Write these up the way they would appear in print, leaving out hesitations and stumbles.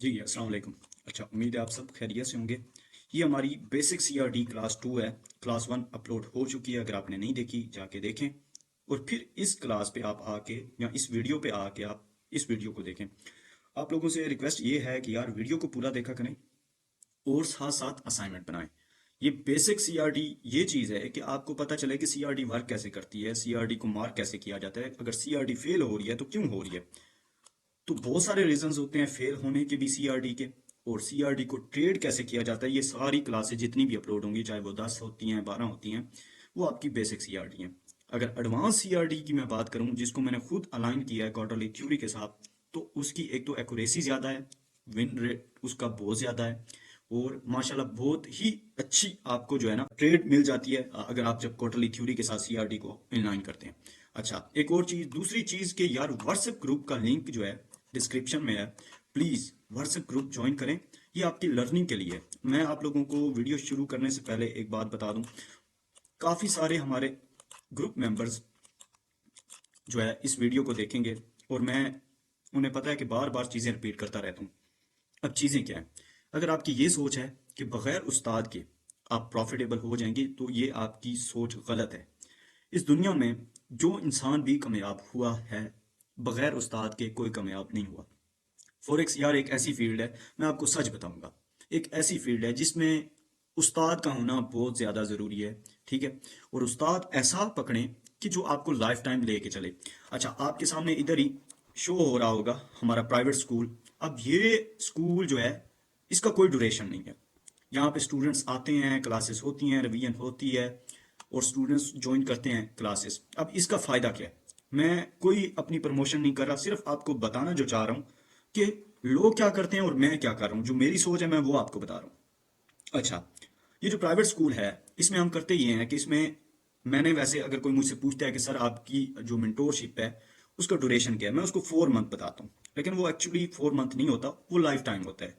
जी अस्सलाम वालेकुम। अच्छा, उम्मीद है आप सब खैरियत से होंगे। ये हमारी बेसिक सीआरडी क्लास 2 है। क्लास 1 अपलोड हो चुकी है, अगर आपने नहीं देखी जाके देखें। और फिर इस क्लास पे आप आके या इस वीडियो पे आके आप इस वीडियो को देखें। आप लोगों से रिक्वेस्ट ये है कि यार वीडियो को पूरा देखा करें और साथ साथ असाइनमेंट बनाएं। ये बेसिक सीआरडी ये चीज़ है कि आपको पता चले कि सीआरडी वर्क कैसे करती है, सीआरडी को मार्क कैसे किया जाता है, अगर सीआरडी फेल हो रही है तो क्यों हो रही है। तो बहुत सारे रीजंस होते हैं फेल होने के भी सीआरडी के। और सीआरडी को ट्रेड कैसे किया जाता है, ये सारी क्लासेस जितनी भी अपलोड होंगी, चाहे वो 10 होती हैं 12 होती हैं, वो आपकी बेसिक सीआरडी हैं। अगर एडवांस सीआरडी की मैं बात करूं, जिसको मैंने खुद अलाइन किया है क्वार्टरली थ्योरी के साथ, तो उसकी एक तो एक्यूरेसी ज़्यादा है, विन रेट उसका बहुत ज़्यादा है, और माशाल्लाह बहुत ही अच्छी आपको जो है ना ट्रेड मिल जाती है अगर आप जब क्वार्टरली थ्योरी के साथ सीआरडी को इनलाइन करते हैं। अच्छा, एक और चीज़, दूसरी चीज़ के यार व्हाट्सएप ग्रुप का लिंक जो है डिस्क्रिप्शन में है। प्लीज़ व्हाट्सएप ग्रुप ज्वाइन करें, ये आपकी लर्निंग के लिए है। मैं आप लोगों को वीडियो शुरू करने से पहले एक बात बता दूं, काफ़ी सारे हमारे ग्रुप मेंबर्स जो है इस वीडियो को देखेंगे, और मैं उन्हें पता है कि बार बार चीज़ें रिपीट करता रहता हूँ। अब चीज़ें क्या है, अगर आपकी ये सोच है कि बगैर उस्ताद के आप प्रॉफिटेबल हो जाएंगे, तो ये आपकी सोच गलत है। इस दुनिया में जो इंसान भी कामयाब हुआ है, बगैर उस्ताद के कोई कामयाब नहीं हुआ। फॉरेक्स यार एक ऐसी फील्ड है, मैं आपको सच बताऊंगा, एक ऐसी फील्ड है जिसमें उस्ताद का होना बहुत ज़्यादा ज़रूरी है। ठीक है, और उस्ताद ऐसा पकड़ें कि जो आपको लाइफ टाइम लेके चले। अच्छा, आपके सामने इधर ही शो हो रहा होगा हमारा प्राइवेट स्कूल। अब ये स्कूल जो है, इसका कोई ड्यूरेशन नहीं है। यहाँ पे स्टूडेंट्स आते हैं, क्लासेस होती हैं, रिवीजन होती है, और स्टूडेंट्स ज्वाइन करते हैं क्लासेस। अब इसका फ़ायदा क्या है, मैं कोई अपनी प्रमोशन नहीं कर रहा, सिर्फ आपको बताना जो चाह रहा हूँ कि लोग क्या करते हैं और मैं क्या कर रहा हूँ, जो मेरी सोच है मैं वो आपको बता रहा हूँ। अच्छा, ये जो प्राइवेट स्कूल है, इसमें हम करते ये हैं कि इसमें मैंने वैसे अगर कोई मुझसे पूछता है कि सर आपकी जो मेंटोरशिप है उसका ड्यूरेशन क्या है, मैं उसको 4 मंथ बताता हूँ। लेकिन वो एक्चुअली 4 मंथ नहीं होता, वो लाइफ टाइम होता है।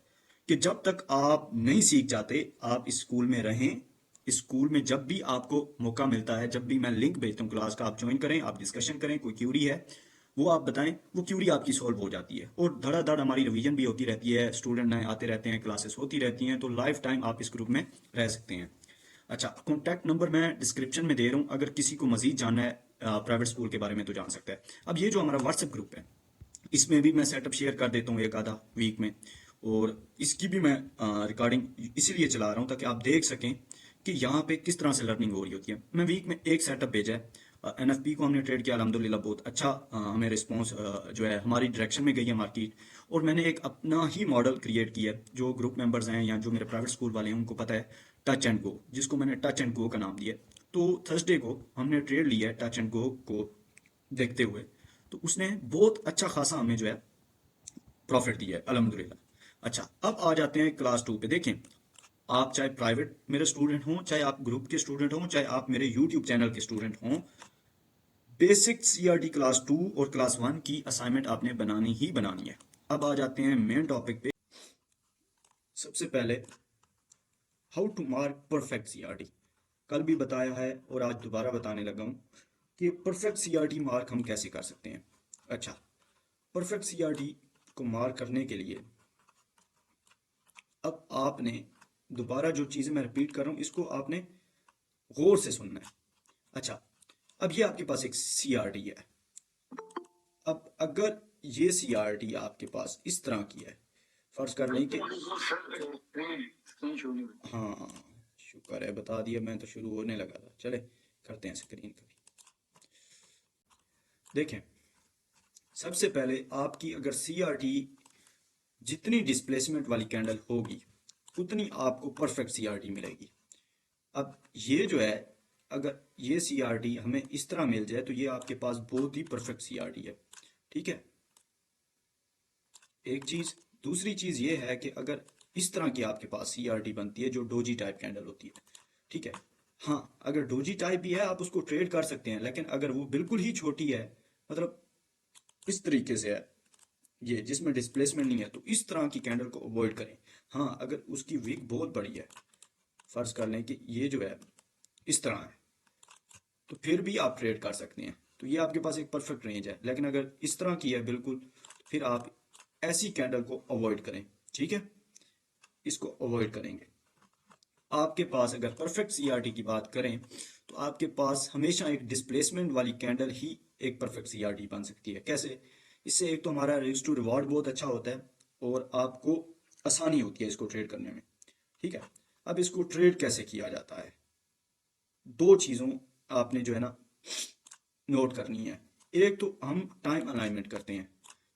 कि जब तक आप नहीं सीख जाते, आप इस स्कूल में रहें। इस स्कूल में जब भी आपको मौका मिलता है, जब भी मैं लिंक भेजता हूँ क्लास का, आप ज्वाइन करें, आप डिस्कशन करें, कोई क्यूरी है वो आप बताएं, वो क्यूरी आपकी सॉल्व हो जाती है। और धड़ाधड़ हमारी रिवीजन भी होती रहती है, स्टूडेंट नए आते रहते हैं, क्लासेस होती रहती हैं, तो लाइफ टाइम आप इस ग्रुप में रह सकते हैं। अच्छा, कॉन्टैक्ट नंबर मैं डिस्क्रिप्शन में दे रहा हूँ, अगर किसी को मजीद जानना है प्राइवेट स्कूल के बारे में तो जान सकता है। अब ये जो हमारा व्हाट्सएप ग्रुप है, इसमें भी मैं सेटअप शेयर कर देता हूँ एक आधा वीक में। और इसकी भी मैं रिकॉर्डिंग इसीलिए चला रहा हूँ ताकि आप देख सकें कि यहाँ पे किस तरह से लर्निंग हो रही होती है। मैं वीक में एक सेटअप भेजा है। एनएफपी को हमने ट्रेड किया, अल्हम्दुलिल्लाह बहुत अच्छा हमें रिस्पॉन्स जो है हमारी डायरेक्शन में गई है मार्केट। और मैंने एक अपना ही मॉडल क्रिएट किया है, जो ग्रुप मेंबर्स हैं या जो मेरे प्राइवेट स्कूल वाले हैं उनको पता है, टच एंड गो, जिसको मैंने टच एंड गो का नाम दिया है। तो थर्सडे को हमने ट्रेड लिया है टच एंड गो को देखते हुए, तो उसने बहुत अच्छा खासा हमें जो है प्रॉफिट दिया है अल्हम्दुलिल्लाह। अच्छा, अब आ जाते हैं क्लास 2 पे। देखें, आप चाहे प्राइवेट मेरे स्टूडेंट हों, चाहे आप ग्रुप के स्टूडेंट हों, चाहे आप मेरे यूट्यूब चैनल के स्टूडेंट हों, बेसिक सीआरटी क्लास 2 और क्लास 1 की असाइनमेंट आपने बनानी ही बनानी है। अब आ जाते हैं मेन टॉपिक पे। सबसे पहले, how to mark perfect CRT. कल भी बताया है और आज दोबारा बताने लगा हूँ कि परफेक्ट सीआरटी मार्क हम कैसे कर सकते हैं। अच्छा, परफेक्ट सीआरटी को मार्क करने के लिए अब आपने, दोबारा जो चीज़ें मैं रिपीट कर रहा हूँ इसको आपने गौर से सुनना है। अच्छा, अब ये आपके पास एक सीआरटी है। अब अगर ये सीआरटी आपके पास इस तरह की है, फर्ज कर लें कि, हाँ शुक्र है बता दिया, मैं तो शुरू होने लगा था। चले करते हैं स्क्रीन का भी। देखें, सबसे पहले आपकी अगर सीआरटी जितनी डिस्प्लेसमेंट वाली कैंडल होगी उतनी आपको परफेक्ट सीआरटी मिलेगी। अब ये जो है, अगर ये सीआरटी हमें इस तरह मिल जाए तो ये आपके पास बहुत ही परफेक्ट सीआरटी है। ठीक है, एक चीज। दूसरी चीज ये है कि अगर इस तरह की आपके पास सीआरटी बनती है जो डोजी टाइप कैंडल होती है, ठीक है, हाँ अगर डोजी टाइप भी है आप उसको ट्रेड कर सकते हैं, लेकिन अगर वो बिल्कुल ही छोटी है, मतलब इस तरीके से है ये, जिसमें डिस्प्लेसमेंट नहीं है, तो इस तरह की कैंडल को अवॉइड करें। हाँ, अगर उसकी विक बहुत बड़ी है, फर्ज कर लें कि ये जो है इस तरह है, तो फिर भी आप ट्रेड कर सकते हैं। तो ये आपके पास एक परफेक्ट रेंज है। लेकिन अगर इस तरह की है बिल्कुल, तो फिर आप ऐसी कैंडल को अवॉइड करें। ठीक है, इसको अवॉइड करेंगे। आपके पास अगर परफेक्ट सीआरटी की बात करें तो आपके पास हमेशा एक डिस्प्लेसमेंट वाली कैंडल ही एक परफेक्ट सीआरटी बन सकती है। कैसे? इससे एक तो हमारा रिस्क टू रिवॉर्ड बहुत अच्छा होता है और आपको आसानी होती है इसको ट्रेड करने में। ठीक है, अब इसको ट्रेड कैसे किया जाता है, दो चीज़ों आपने जो है ना नोट करनी है। एक तो हम टाइम अलाइनमेंट करते हैं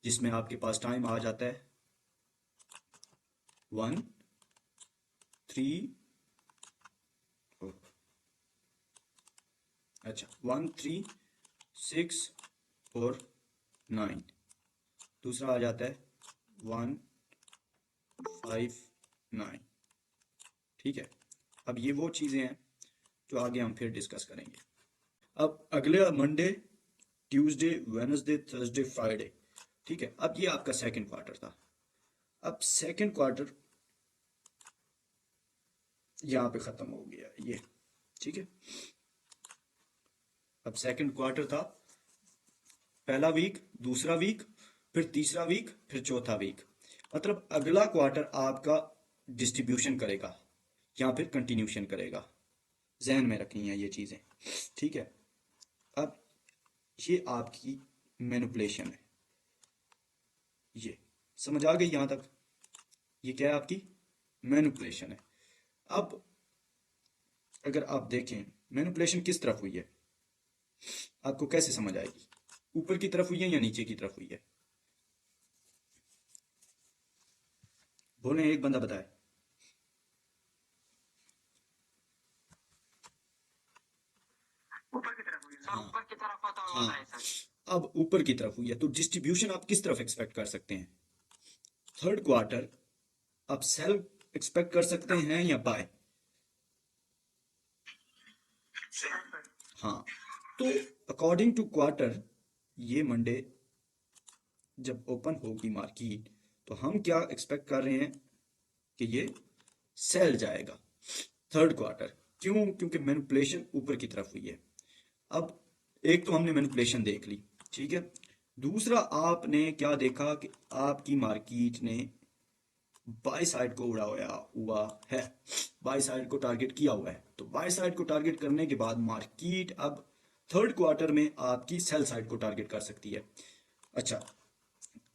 जिसमें आपके पास टाइम आ जाता है 1 3 अच्छा 1 3 6 और 9। दूसरा आ जाता है 1 5 9। ठीक है, अब ये वो चीज़ें हैं जो आगे हम फिर डिस्कस करेंगे। अब अगले Monday, Tuesday, Wednesday, Thursday, Friday. ठीक है, अब ये आपका सेकंड क्वार्टर था। अब सेकंड क्वार्टर यहाँ पे ख़त्म हो गया ये। ठीक है, अब सेकंड क्वार्टर था, पहला वीक, दूसरा वीक, फिर तीसरा वीक, फिर चौथा वीक। मतलब अगला क्वार्टर आपका डिस्ट्रीब्यूशन करेगा या फिर कंटिन्यूशन करेगा। जहन में रखनी है ये चीज़ें। ठीक है, अब ये आपकी मैनिपुलेशन है। ये समझ आ गई यहाँ तक? ये क्या है? आपकी मैनिपुलेशन है। अब अगर आप देखें मैनिपुलेशन किस तरफ हुई है, आपको कैसे समझ आएगी? ऊपर की तरफ हुई है या नीचे की तरफ हुई है? बोले, एक बंदा बताए। ऊपर की तरफ हुई है सर। हाँ ऊपर की तरफ होता हुआ हाँ, बताइए सर। अब ऊपर की तरफ हुई है तो डिस्ट्रीब्यूशन आप किस तरफ एक्सपेक्ट कर सकते हैं? थर्ड क्वार्टर आप सेल एक्सपेक्ट कर सकते हैं या बाय? हाँ, तो अकॉर्डिंग टू क्वार्टर ये मंडे जब ओपन होगी मार्केट तो हम क्या एक्सपेक्ट कर रहे हैं कि ये सेल जाएगा थर्ड क्वार्टर। क्यों? क्योंकि मैनिपुलेशन ऊपर की तरफ हुई है। अब एक तो हमने मैनिपुलेशन देख ली, ठीक है। दूसरा आपने क्या देखा कि आपकी मार्केट ने बाय साइड को उड़ा हुआ है, बाय साइड को टारगेट किया हुआ है। तो बाय साइड को टारगेट करने के बाद मार्केट अब थर्ड क्वार्टर में आपकी सेल साइड को टारगेट कर सकती है। अच्छा,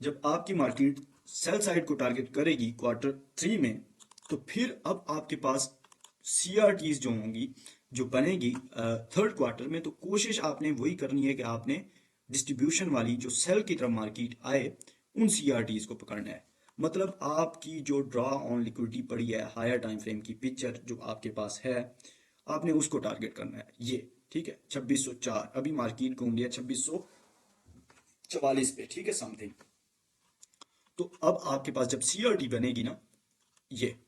जब आपकी मार्केट सेल साइड को टारगेट करेगी क्वार्टर थ्री में, तो फिर अब आपके पास सीआरटीज जो होंगी, जो बनेगी थर्ड क्वार्टर में, तो कोशिश आपने वही करनी है कि आपने डिस्ट्रीब्यूशन वाली जो सेल की तरफ मार्केट आए उन सीआरटीज को पकड़ना है। मतलब आपकी जो ड्रॉ ऑन लिक्विडिटी पड़ी है, हायर टाइम फ्रेम की पिक्चर जो आपके पास है, आपने उसको टारगेट करना है। ये ठीक है, 2604 अभी मार्केट घूम लिया 2644 पे, ठीक है, समथिंग। तो अब आपके पास जब सीआरटी बनेगी ना, ये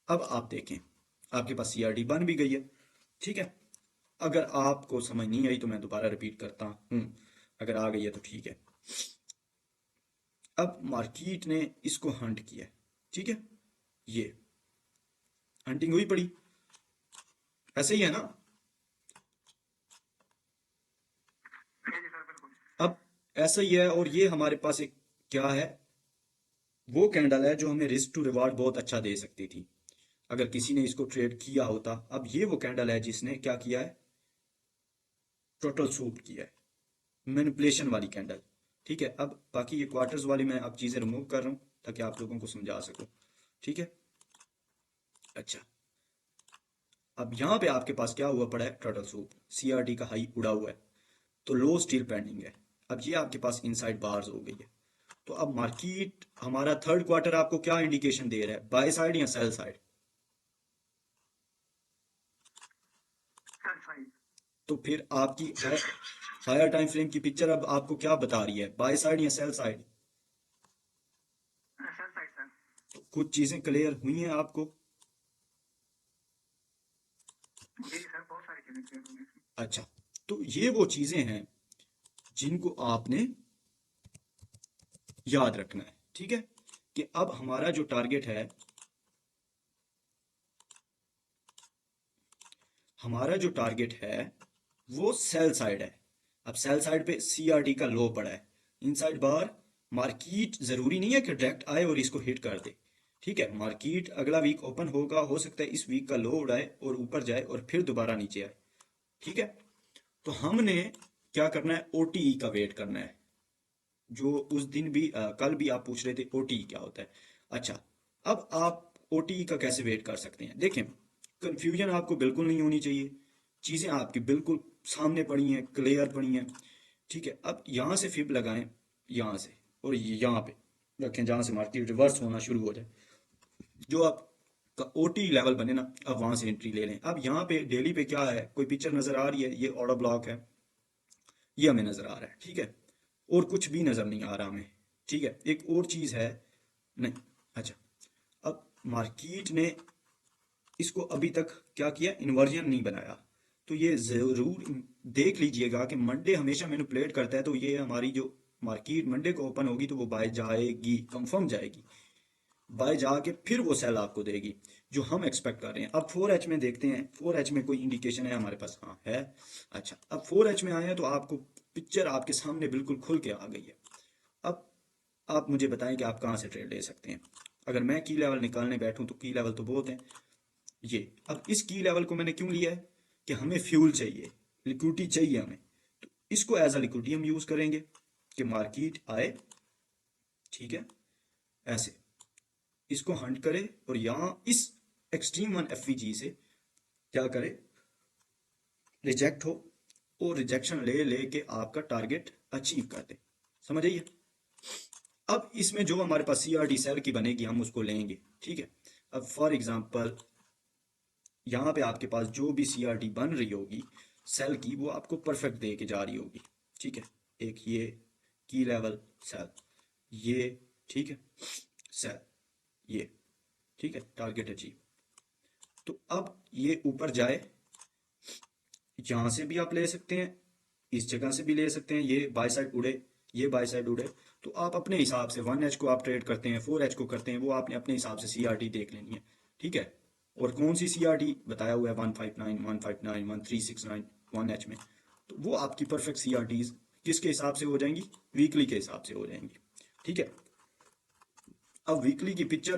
अब आप देखें आपके पास सीआरटी बन भी गई है। ठीक है, अगर आपको समझ नहीं आई तो मैं दोबारा रिपीट करता हूं, अगर आ गई है तो ठीक है। अब मार्केट ने इसको हंट किया, ठीक है, ये हंटिंग हुई पड़ी, ऐसे ही है ना। जी जी सर, बिल्कुल। अब ऐसा ही है, और ये हमारे पास एक क्या है, वो कैंडल है जो हमें रिस्क टू रिवार्ड बहुत अच्छा दे सकती थी अगर किसी ने इसको ट्रेड किया होता। अब ये वो कैंडल है जिसने क्या किया है, टोटल सूट किया है, मैनिपुलेशन वाली कैंडल। ठीक है, अब बाकी ये क्वार्टर्स वाली मैं अब चीज़ें रिमूव कर रहा हूँ ताकि आप लोगों को समझा सकूँ। ठीक है, अच्छा, अब यहाँ पे आपके पास क्या हुआ पड़ा है, टोटल सूट, सीआरटी का हाई उड़ा हुआ है, तो लो स्टिल पेंडिंग है। अब ये आपके पास इनसाइड बार्स हो गई है। तो अब मार्केट हमारा थर्ड क्वार्टर आपको क्या इंडिकेशन दे रहा है, बाय साइड या सेल साइड? Sir side. तो फिर आपकी हायर टाइम फ्रेम की पिक्चर अब आपको क्या बता रही है, बाय साइड या sell side? Sir side sir. तो कुछ चीजें क्लियर हुई हैं आपको? जी सर, बहुत सारी चीजें क्लियर होंगी इसमें। अच्छा, तो ये वो चीजें हैं जिनको आपने याद रखना है। ठीक है, कि अब हमारा जो टारगेट है, हमारा जो टारगेट है वो सेल साइड है। अब सेल साइड पे सीआरटी का लो पड़ा है, इनसाइड बार मार्केट जरूरी नहीं है कि डायरेक्ट आए और इसको हिट कर दे। ठीक है, मार्केट अगला वीक ओपन होगा, हो सकता है इस वीक का लो उड़ाए और ऊपर जाए और फिर दोबारा नीचे आए। ठीक है, तो हमने क्या करना है, ओटीई का वेट करना है। जो उस दिन भी कल भी आप पूछ रहे थे ओटीई क्या होता है। अच्छा, अब आप ओटीई का कैसे वेट कर सकते हैं, देखें, कंफ्यूजन आपको बिल्कुल नहीं होनी चाहिए। चीज़ें आपकी बिल्कुल सामने पड़ी हैं, क्लियर पड़ी हैं। ठीक है, अब यहाँ से फिब लगाएं, यहाँ से, और यहाँ पे रखें जहाँ से मार्केट रिवर्स होना शुरू हो जाए। जो आप का ओटी लेवल बने ना, अब वहां से एंट्री ले लें। अब यहाँ पे डेली पे क्या है, कोई पिक्चर नजर आ रही है, ये ऑर्डर ब्लॉक है, ये हमें नजर आ रहा है। ठीक है, और कुछ भी नजर नहीं आ रहा हमें। ठीक है, एक और चीज है, नहीं, अच्छा, अब मार्केट ने इसको अभी तक क्या किया, इन्वर्जन नहीं बनाया। तो ये जरूर देख लीजिएगा कि मंडे हमेशा मैनिपुलेट करता है, तो ये हमारी जो मार्केट मंडे को ओपन होगी तो वो बाय जाएगी, कंफर्म जाएगी, बाय जाके फिर वो सेल आपको देगी जो हम एक्सपेक्ट कर रहे हैं। अब 4H में देखते हैं, 4H में कोई इंडिकेशन है हमारे पास, हाँ है। अच्छा, अब 4H में आए हैं तो आपको पिक्चर आपके सामने बिल्कुल खुल के आ गई है। अब आप मुझे बताएं कि आप कहाँ से ट्रेड ले सकते हैं। अगर मैं की लेवल निकालने बैठूं तो की लेवल तो बहुत है। ये अब इस की लेवल को मैंने क्यों लिया है कि हमें फ्यूल चाहिए, लिक्विडिटी चाहिए हमें, तो इसको एज अ लिक्विडिटी हम यूज करेंगे कि मार्केट आए, ठीक है, ऐसे इसको हंट करे और यहां इस एक्सट्रीम वन एफवीजी से क्या करे, रिजेक्ट हो, और रिजेक्शन ले लेके आपका टारगेट अचीव कर दे। समझ आइए। अब इसमें जो हमारे पास सीआरटी सेल की बनेगी हम उसको लेंगे। ठीक है, अब फॉर एग्जांपल यहाँ पे आपके पास जो भी सीआरटी बन रही होगी सेल की, वो आपको परफेक्ट दे के जा रही होगी। ठीक है, एक ये की लेवल सेल, ये, ठीक है, सेल, ये, ठीक है, टारगेट अचीव। तो अब ये ऊपर जाए, यहां से भी आप ले सकते हैं, इस जगह से भी ले सकते हैं, ये बाय साइड उड़े, ये बाय साइड उड़े, तो आप अपने हिसाब से 1H को आप ट्रेड करते हैं, 4H को करते हैं, वो आपने अपने हिसाब से सीआरटी देख लेनी है। ठीक है, और कौन सी सीआरटी बताया हुआ है, 159, 159, 1369 1H में, तो वो आपकी परफेक्ट सीआरटीज किसके हिसाब से हो जाएंगी, वीकली के हिसाब से हो जाएंगी। ठीक है, अब वीकली की पिक्चर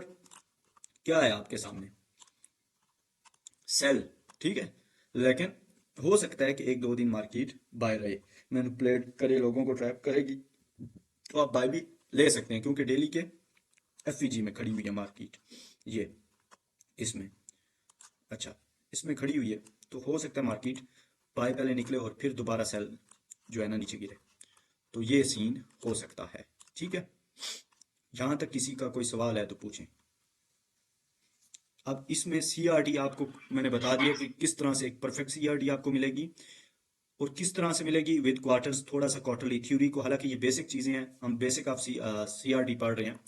क्या है आपके सामने, सेल। ठीक है, लेकिन हो सकता है कि एक दो दिन मार्केट बाय रहे, मैनिपुलेट करे, लोगों को ट्रैप करेगी, तो आप बाय भी ले सकते हैं क्योंकि डेली के एफईजी में खड़ी हुई है मार्केट, ये इसमें, अच्छा, इसमें खड़ी हुई है, तो हो सकता है मार्केट बाय पहले निकले और फिर दोबारा सेल जो है ना नीचे गिरे, तो ये सीन हो सकता है। ठीक है, यहां तक किसी का कोई सवाल है तो पूछें। अब इसमें सीआरटी आपको मैंने बता दिया कि किस तरह से एक परफेक्ट सीआरटी आपको मिलेगी और किस तरह से मिलेगी विद क्वार्टर्स, थोड़ा सा क्वार्टरली थ्योरी को, हालांकि ये बेसिक चीजें हैं, हम बेसिक ऑफ सीआरटी पढ़ रहे हैं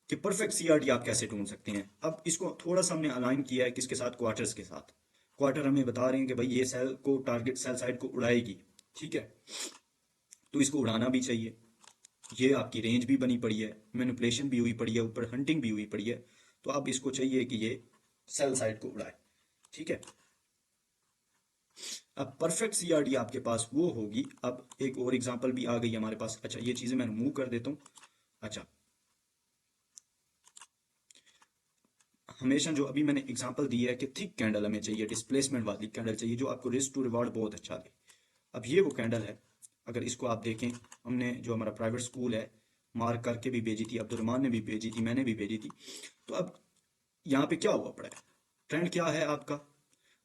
कि परफेक्ट सीआरटी आप कैसे ढूंढ सकते हैं। अब इसको थोड़ा सा हमने अलाइन किया है किसके साथ, क्वार्टर्स के साथ। क्वार्टर हमें बता रहे हैं कि भाई ये सेल को टारगेट सेल साइड को उड़ाएगी। ठीक है, तो इसको उड़ाना भी चाहिए, ये आपकी रेंज भी बनी पड़ी है, मैनिपुलेशन भी हुई पड़ी है, ऊपर हंटिंग भी हुई पड़ी है, तो अब इसको चाहिए कि ये सेल साइड को उड़ाए। ठीक है, अब परफेक्ट सीआरटी आपके पास वो होगी। अब एक और एग्जांपल भी आ गई हमारे पास। अच्छा, ये चीजें मैं मूव कर देता हूँ। अच्छा, हमेशा जो अभी मैंने एग्जांपल दी है कि थिक कैंडल हमें चाहिए, डिस्प्लेसमेंट वाली कैंडल चाहिए जो आपको रिस्क टू रिवार्ड बहुत अच्छा दे। अब ये वो कैंडल है, अगर इसको आप देखें, हमने जो हमारा प्राइवेट स्कूल है मार्क करके भी भेजी थी, अब्दुलरमान ने भी भेजी थी, मैंने भी भेजी थी। तो अब यहाँ पे क्या हुआ पड़ा है, ट्रेंड क्या है आपका।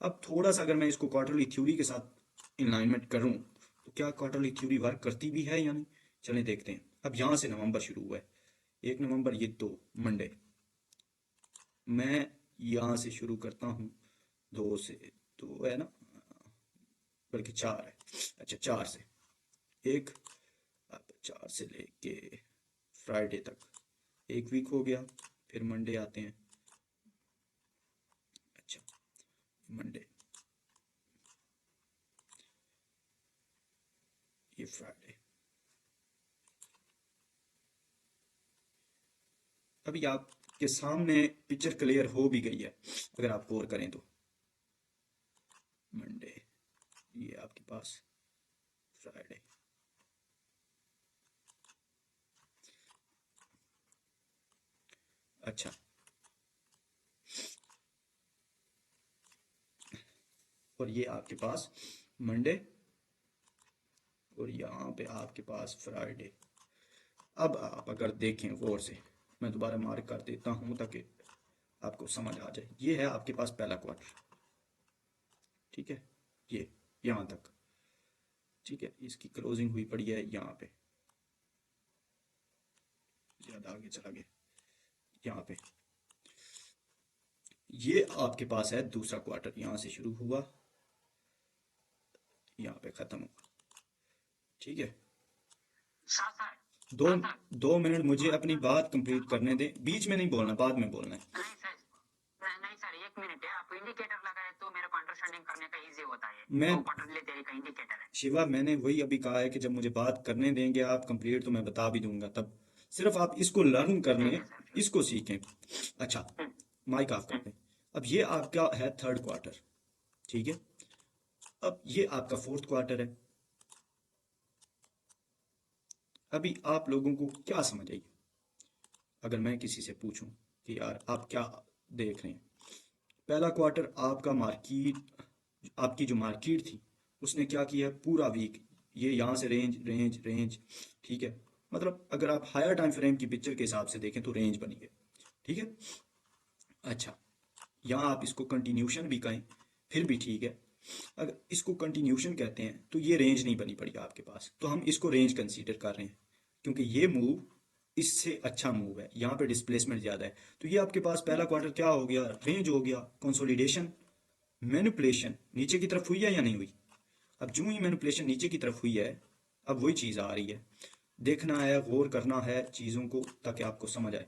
अब थोड़ा सा अगर मैं इसको क्वार्टरली थ्योरी के साथ इनलाइनमेंट करूं तो क्या क्वार्टरली थ्योरी वर्क करती भी है या नहीं, चलें देखते हैं। अब यहाँ से नवंबर शुरू हुआ है, 1 नवंबर, ये दो मंडे, मैं यहाँ से शुरू करता हूँ, दो से, दो है ना, बल्कि चार है। अच्छा, चार से एक, अब चार से लेके फ्राइडे तक एक वीक हो गया, फिर मंडे आते हैं। अच्छा, मंडे, ये फ्राइडे, अभी आपके सामने पिक्चर क्लियर हो भी गई है अगर आप गौर करें तो। मंडे, ये आपके पास फ्राइडे, अच्छा, और ये आपके पास मंडे, और यहाँ पे आपके पास फ्राइडे। अब आप अगर देखें गौर से, मैं दोबारा मार्क कर देता हूँ ताकि आपको समझ आ जाए। ये है आपके पास पहला क्वार्टर, ठीक है, ये यहाँ तक, ठीक है। इसकी क्लोजिंग हुई पड़ी है यहाँ पे, ज़्यादा आगे चला गया, यहाँ पे। ये आपके पास है दूसरा क्वार्टर, यहाँ से शुरू हुआ, यहाँ पे ख़त्म हुआ, ठीक है। सात सात दो सात सात 2 मिनट मुझे अपनी बात कंप्लीट करने दें, बीच में नहीं बोलना, बाद में बोलना है। नहीं सर, नहीं सर, एक मिनट है। आप इंडिकेटर लगाए तो मेरे को अंडरस्टैंडिंग करने का इजी होता है। मैं वो क्वार्टरली तेरी का इंडिकेटर है। शिवा, मैंने वही अभी कहा है कि जब मुझे बात करने देंगे आप कंप्लीट तो मैं बता भी दूंगा, तब सिर्फ आप इसको लर्न कर ठीक लें, है सर। इसको सीखें। अच्छा, माइक ऑफ कर दें। अब ये आपका है थर्ड क्वार्टर, ठीक है। अब ये आपका फोर्थ क्वार्टर है। अभी आप लोगों को क्या समझ आई अगर मैं किसी से पूछूं कि यार आप क्या देख रहे हैं? पहला क्वार्टर आपका मार्केट, आपकी जो मार्केट थी उसने क्या किया, पूरा वीक ये यहाँ से रेंज रेंज रेंज, ठीक है। मतलब अगर आप हायर टाइम फ्रेम की पिक्चर के हिसाब से देखें तो रेंज बनी है, ठीक है। अच्छा, यहाँ आप इसको कंटिन्यूशन भी कहें फिर भी ठीक है। अगर इसको कंटिन्यूशन कहते हैं तो ये रेंज नहीं बनी पड़ी आपके पास, तो हम इसको रेंज कंसीडर कर रहे हैं, क्योंकि ये मूव इससे अच्छा मूव है, यहाँ पे डिस्प्लेसमेंट ज़्यादा है। तो ये आपके पास पहला क्वार्टर क्या हो गया, रेंज हो गया। कंसोलिडेशन, मैनिपुलेशन नीचे की तरफ हुई है या नहीं हुई? अब जो ही मैनिपुलेशन नीचे की तरफ हुई है, अब वही चीज़ आ रही है। देखना है, गौर करना है चीज़ों को ताकि आपको समझ आए।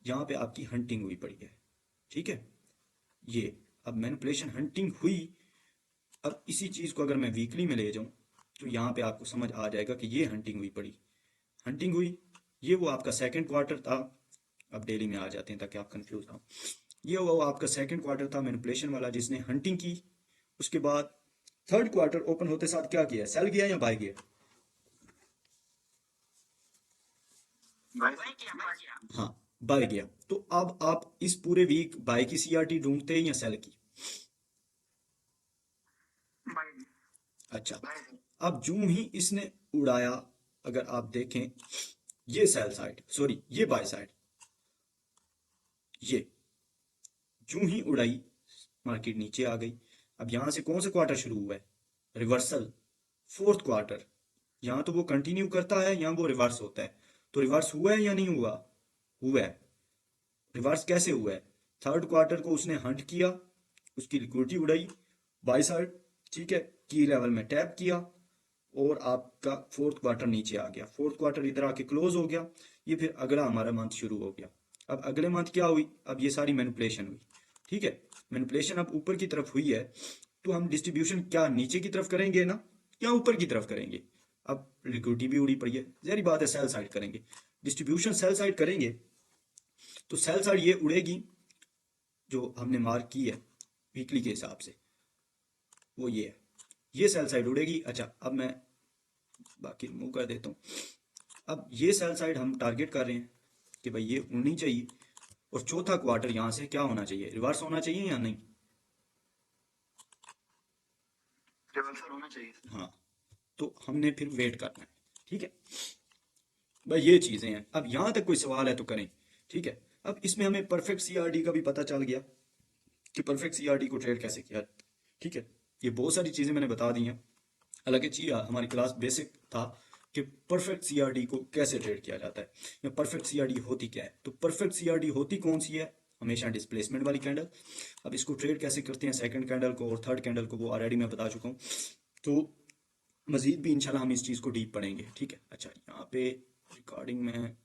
यहाँ पे आपकी हंटिंग हुई पड़ी है, ठीक है। ये अब मैनिपुलेशन हंटिंग हुई। अब इसी चीज़ को अगर मैं वीकली में ले जाऊं तो यहाँ पे आपको समझ आ जाएगा कि ये हंटिंग हुई पड़ी, हंटिंग हुई। ये वो आपका सेकंड क्वार्टर था। अब डेली में आ जाते हैं ताकि आप कंफ्यूज ना हो। ये वो आपका सेकंड क्वार्टर था मैनिपुलेशन वाला, जिसने हंटिंग की। उसके बाद थर्ड क्वार्टर ओपन होते साथ क्या किया, सेल किया या बाय किया? वही किया, वही किया। हाँ, बाय किया। तो अब आप इस पूरे वीक बाय की सीआरटी ढूंढते हैं या सेल की? बाय जी। अच्छा, बाय जी। अब जूं ही इसने उड़ाया, अगर आप देखें ये सेल साइड, सॉरी ये बाय साइड, ये जूं ही उड़ाई मार्केट नीचे आ गई। अब यहां से कौन सा क्वार्टर शुरू हुआ है, रिवर्सल, फोर्थ क्वार्टर। यहाँ तो वो कंटिन्यू करता है, यहाँ वो रिवर्स होता है। तो रिवर्स हुआ है या नहीं हुआ? हुआ है। रिवर्स कैसे हुआ है, थर्ड क्वार्टर को उसने हंट किया, उसकी लिक्विडिटी उड़ाई बाय साइड, ठीक है, की लेवल में टैप किया, और आपका फोर्थ क्वार्टर नीचे आ गया। फोर्थ क्वार्टर इधर आके क्लोज हो गया। ये फिर अगला हमारा मंथ शुरू हो गया। अब अगले मंथ क्या हुई, अब ये सारी मैनिपुलेशन हुई, ठीक है। मैनिपुलेशन अब ऊपर की तरफ हुई है, तो हम डिस्ट्रीब्यूशन क्या नीचे की तरफ करेंगे ना, या ऊपर की तरफ करेंगे? अब लिक्विडिटी भी उड़ी पड़ी है, जहरी बात है, सेल साइड करेंगे। डिस्ट्रीब्यूशन सेल साइड करेंगे तो सेल साइड ये उड़ेगी जो हमने मार्क की है वीकली के हिसाब से, वो ये है, ये सेल साइड उड़ेगी। अच्छा, अब मैं बाकी रिमूव कर देता हूँ। अब ये सेल साइड हम टारगेट कर रहे हैं कि भाई ये उड़नी चाहिए, और चौथा क्वार्टर यहाँ से क्या होना चाहिए, रिवर्स होना चाहिए या नहीं? रिवर्सल होना चाहिए। हाँ, तो हमने फिर वेट करना है, ठीक है भाई। ये चीज़ें हैं। अब यहाँ तक कोई सवाल है तो करें, ठीक है। अब इसमें हमें परफेक्ट सीआरडी का भी पता चल गया कि परफेक्ट सीआरडी को ट्रेड कैसे किया, ठीक है। ये बहुत सारी चीज़ें मैंने बता दी हैं। हालांकि जी हमारी क्लास बेसिक था कि परफेक्ट सीआरडी को कैसे ट्रेड किया जाता है, या परफेक्ट सीआरडी होती क्या है। तो परफेक्ट सीआरडी होती कौन सी है, हमेशा डिस्प्लेसमेंट वाली कैंडल। अब इसको ट्रेड कैसे करते हैं, सेकंड कैंडल को और थर्ड कैंडल को, वो ऑलरेडी मैं बता चुका हूँ। तो मजीद भी इंशाल्लाह हम इस चीज़ को डीप पढ़ेंगे, ठीक है। अच्छा, यहाँ पे रिकॉर्डिंग में